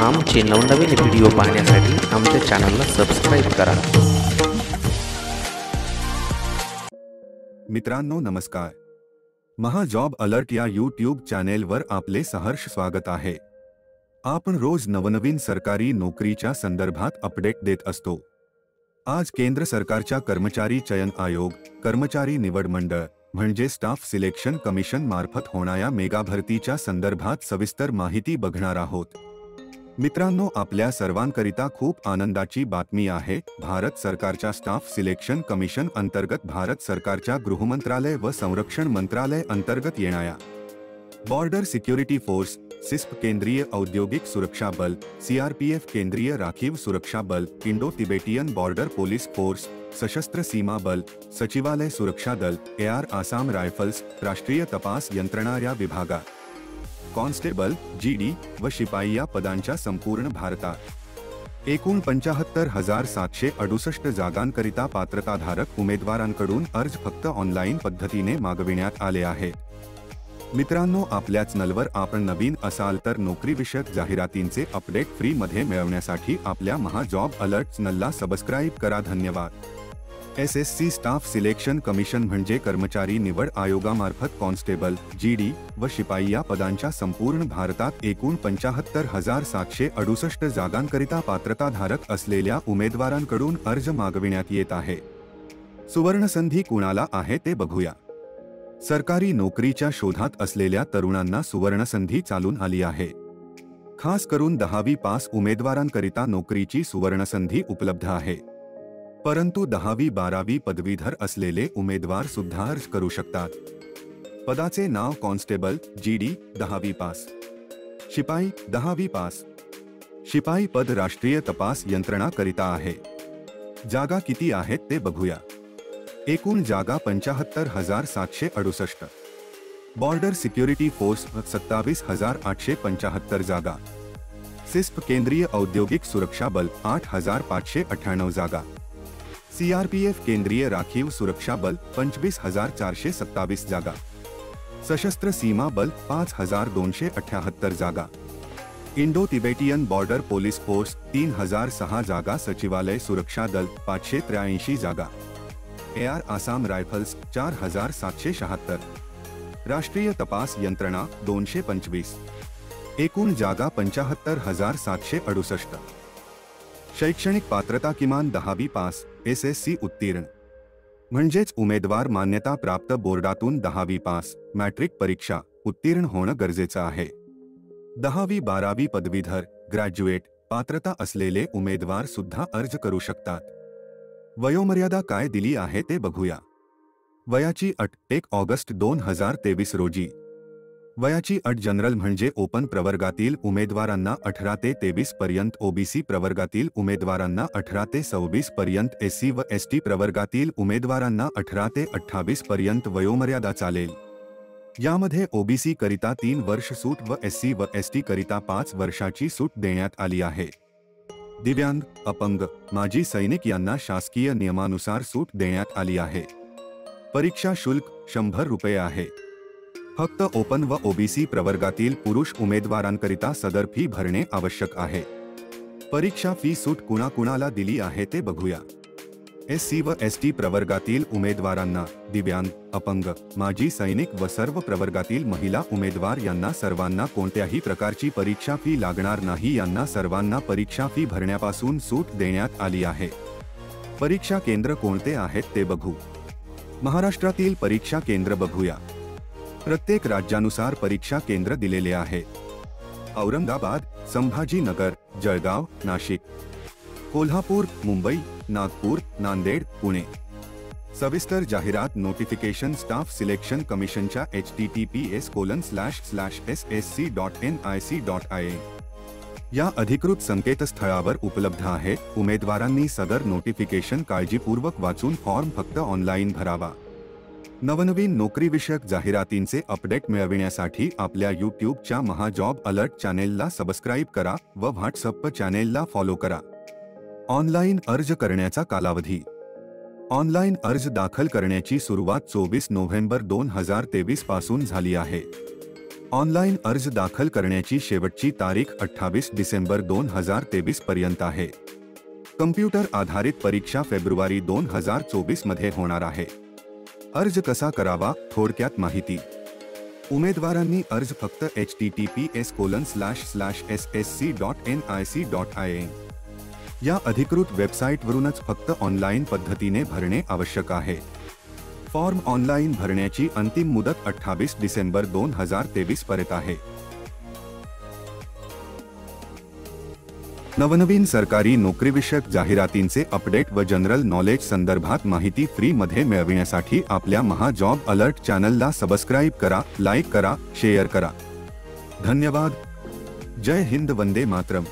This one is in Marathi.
आमचे नवनवीन व्हिडिओ पाहण्यासाठी आमच्या चॅनलला सबस्क्राईब करा। मित्रांनो नमस्कार, महा जॉब अलर्ट या यूट्यूब चॅनेलवर आपले सहर्ष स्वागत आहे। आपण रोज नवनवीन सरकारी नोकरीच्या संदर्भात अपडेट देत असतो। आज केंद्र सरकारच्या कर्मचारी चयन आयोग, कर्मचारी निवड मंडळ म्हणजे स्टाफ सिलेक्शन कमिशन मार्फत होणाऱ्या मेगा भरतीच्या संदर्भात सविस्तर माहिती बघणार आहोत। मित्रांनो, आपल्या सर्वांकरिता खूप आनंदाची बातमी आहे। भारत सरकारच्या स्टाफ सिलेक्शन कमिशन अंतर्गत भारत सरकारच्या गृहमंत्रालय व संरक्षण मंत्रालय अंतर्गत येणाऱ्या बॉर्डर सिक्युरिटी फोर्स, सिस्प केंद्रीय औद्योगिक सुरक्षा बल, सीआरपीएफ केंद्रीय राखीव सुरक्षा बल, Indo Tibetan border police force, सशस्त्र सीमा बल, सचिवालय सुरक्षा दल, एआर आसाम रायफल्स, राष्ट्रीय तपास यंत्रणा या विभागात कॉन्स्टेबल, जीडी व शिपाई या पदांच्या संपूर्ण भारतात एकूण 75,768 जागांकरिता पात्रताधारक उमेदवारांकडून अर्ज फक्त ऑनलाईन पद्धतीने मागविण्यात आले आहेत। मित्रांनो, आपल्या चॅनलवर आपण नवीन असाल तर नोकरीविषयक जाहिरातींचे अपडेट फ्री मध्ये मिळवण्यासाठी आपल्या महा जॉब अलर्ट चॅनलला सबस्क्राईब करा। धन्यवाद। एसएससी स्टाफ सिलेक्शन कमिशन म्हणजे कर्मचारी निवड आयोगामार्फत कॉन्स्टेबल, जीडी व शिपाई या पदांच्या संपूर्ण भारतात एकूण 75,768 जागांकरिता पात्रताधारक असलेल्या उमेदवारांकडून अर्ज मागविण्यात येत आहे। सुवर्णसंधी कुणाला आहे ते बघूया। सरकारी नोकरीच्या शोधात असलेल्या तरुणांना सुवर्णसंधी चालून आली आहे। खास करून 10वी पास उमेदवारांकरिता नोकरीची सुवर्णसंधी उपलब्ध आहे। परंतु 10वी 12वी पदवीधर असलेले उमेदवार सुद्धा अर्ज करू शकतात। पदाचे नाव कॉन्स्टेबल, जीडी 10वी पास, शिपाई 10वी पास। शिपाई पद राष्ट्रीय तपास यंत्रणा करिता आहे। जागा किती आहेत ते बघूया। एकूण जागा 75,768। बॉर्डर सिक्युरिटी फोर्स 27,875 जागा। सिस्प केंद्रीय औद्योगिक सुरक्षा बल 8,598 जागा। सीआरपीएफ केंद्रीय राखीव सुरक्षा बल 25,427 जागा। सशस्त्र सीमा बल 5,278 जागा। Indo Tibetan border police force 3,006 जागा। सचिवालय सुरक्षा दल 583 जागा। AR Assam rifles 4,776। राष्ट्रीय तपास यंत्रणा 225। एकूण जागा 75,768। शैक्षणिक पात्रता किमान 10वी पास, एसएससी उत्तीर्ण म्हणजेच उमेदवार मान्यता प्राप्त बोर्डातून 10वी पास, मॅट्रिक परीक्षा उत्तीर्ण होणं गरजेचं आहे। 10वी 12वी पदवीधर, ग्रॅज्युएट पात्रता असलेले उमेदवार सुद्धा अर्ज करू शकतात। वयोमर्यादा काय दिली आहे ते बघूया। वयाची अट 1 ऑगस्ट 2023 रोजी। वयाची अट जनरल म्हणजे ओपन प्रवर्गातील उमेदवारांना 18 ते 23 पर्यंत, ओबीसी प्रवर्गातील उमेदवारांना 18 ते 26 पर्यंत, एससी व एसटी प्रवर्गातील उमेदवारांना 18 ते 28 पर्यंत वयोमर्यादा चालेल। यामध्ये ओबीसी करिता 3 वर्ष सूट व एससी व एसटी करिता 5 वर्षाची सूट देण्यात आली आहे। दिव्यांग, अपंग, माजी सैनिक यांना शासकीय नियमानुसार सूट देण्यात आली आहे। परीक्षा शुल्क 100 रुपये आहे। फक्त ओपन व ओबीसी प्रवर्गातील पुरुष उमेदवारांकरिता सदर फी भरणे आवश्यक आहे। परीक्षा फी सूट कुणाकुणाला दिली आहे ते बघूया। एससी व एसटी प्रवर्गातील उमेदवारांना, दिव्यांग, अपंग, माजी सैनिक व सर्व प्रवर्गातील महिला उमेदवार यांना सर्वांना कोणत्याही प्रकारची परीक्षा फी लागणार नाही। यांना सर्वांना परीक्षा फी भरण्यापासून सूट देण्यात आली आहे। परीक्षा केंद्र कोणते आहेत ते बघू। महाराष्ट्रातील परीक्षा केंद्र बघूया। प्रत्येक राज्यानुसार परीक्षा केंद्र दिलेले आहेत। औरंगाबाद, संभाजीनगर, जळगाव, नाशिक, कोल्हापूर, मुंबई, नागपूर, नांदेड, पुणे। सविस्तर जाहिरात नोटिफिकेशन स्टाफ सिलेक्शन कमिशनच्या https://ssc.nic.in या अधिकृत संकेतस्थळावर उपलब्ध आहे। उमेदवारांनी सदर नोटिफिकेशन काळजीपूर्वक वाचून फॉर्म फक्त ऑनलाईन भरावा। नवनवीन नोकरीविषयक जाहिरातींचे अपडेट मिळविण्यासाठी आपल्या यूट्यूबच्या महा जॉब अलर्ट चॅनेलला सबस्क्राईब करा व व्हॉट्सअप चॅनेलला फॉलो करा। ऑनलाईन अर्ज करण्याचा कालावधी। ऑनलाईन अर्ज दाखल करण्याची सुरुवात 24 नोव्हेंबर 2023 पासून झाली आहे। ऑनलाईन अर्ज दाखल करण्याची शेवटची तारीख 28 डिसेंबर 2023 पर्यंत आहे. कम्प्युटर आधारित परीक्षा फेब्रुवारी 2024 मध्ये होणार आहे. अर्ज कसा करावा थोडक्यात माहिती. उमेदवारांनी अर्ज फक्त https://ssc.nic.in या अधिकृत वेबसाईटवरूनच फक्त ऑनलाईन पद्धतीने भरणे आवश्यक आहे. फॉर्म ऑनलाईन भरण्याची अंतिम मुदत 28 डिसेंबर 2023 पर्यंत आहे. नवनवीन सरकारी नोकरीविषयक जाहिरातींचे अपडेट व जनरल नॉलेज संदर्भात माहिती फ्री मध्ये मिळविण्यासाठी आपल्या महा जॉब अलर्ट चॅनलला सबस्क्राईब करा, लाईक करा, शेअर करा. धन्यवाद. जय हिंद, वंदे मातरम.